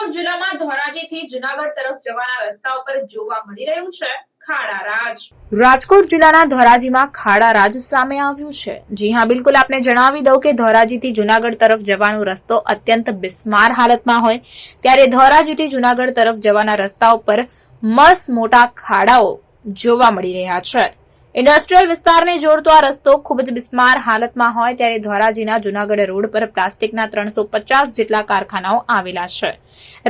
રાજકોટ જિલ્લામાં ધોરાજીથી જૂનાગઢ તરફ જવાના રસ્તા ઉપર જોવા મળી રહ્યું છે ખાડા રાજ। રાજકોટ જિલ્લાના ધોરાજીમાં ખાડા રાજ સામે આવ્યું છે। જી હા, બિલકુલ આપને જણાવી દઉં કે ધોરાજીથી જૂનાગઢ તરફ જવાનો રસ્તો અત્યંત બિસ્માર હાલતમાં હોય ત્યારે ધોરાજીથી જૂનાગઢ તરફ જવાના રસ્તા ઉપર મસ્ત મોટા ખાડાઓ જોવા મળી રહ્યા છે। ઇન્ડસ્ટ્રીયલ વિસ્તારને જોડતો આ રસ્તો ખૂબ જ બિસ્માર હાલતમાં હોય ત્યારે ધોરાજીના જૂનાગઢ રોડ પર પ્લાસ્ટિકના 350 જેટલા કારખાનાઓ આવેલા છે।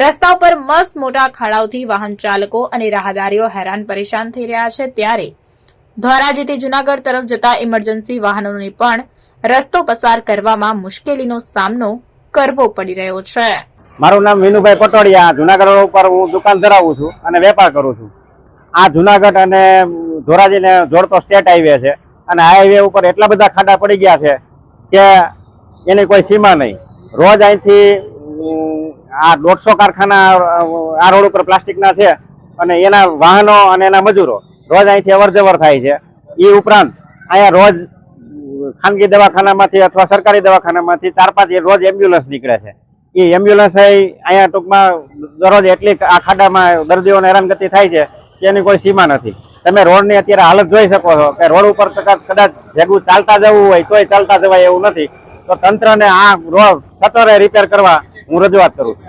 રસ્તા ઉપર મસ્ત મોટા ખાડાઓથી વાહન ચાલકો અને રાહદારીઓ હેરાન પરેશાન થઈ રહ્યા છે ત્યારે ધોરાજીથી જૂનાગઢ તરફ જતા ઇમરજન્સી વાહનોને પણ રસ્તો પસાર કરવામાં મુશ્કેલીનો સામનો કરવો પડી રહ્યો છે। મારું નામ વિનુભાઈ પટોડિયા, જૂનાગઢ રોડ ઉપર હું દુકાન ધરાવું છું અને વેપાર કરું છું। આ જૂનાગઢ અને ધોરાજીને જોડતો સ્ટેટ હાઈવે છે અને આ હાઈવે ઉપર એટલા બધા ખાડા પડી ગયા છે કે એની કોઈ સીમા નહીં। રોજ અહીંથી આ 150 કારખાના આ રોડ ઉપર પ્લાસ્ટિકના છે અને એના વાહનો અને એના મજૂરો રોજ અહીંથી અવર જવર થાય છે। એ ઉપરાંત અહીંયા રોજ ખાનગી દવાખાનામાંથી અથવા સરકારી દવાખાનામાંથી 4-5 રોજ એમ્બ્યુલન્સ નીકળે છે। એ એમ્બ્યુલન્સ અહીંયા ટૂંકમાં દરરોજ એટલી આ ખાડામાં દર્દીઓને હેરાનગતિ થાય છે કે એની કોઈ સીમા નથી। તમે રોડની અત્યારે હાલત જોઈ શકો છો કે રોડ ઉપર કદાચ ભેગું ચાલતા જવું હોય તોય ચાલતા જવાય એવું નથી। તો તંત્રને આ રોડ સત્વરે રિપેર કરવા હું રજૂઆત કરું છું।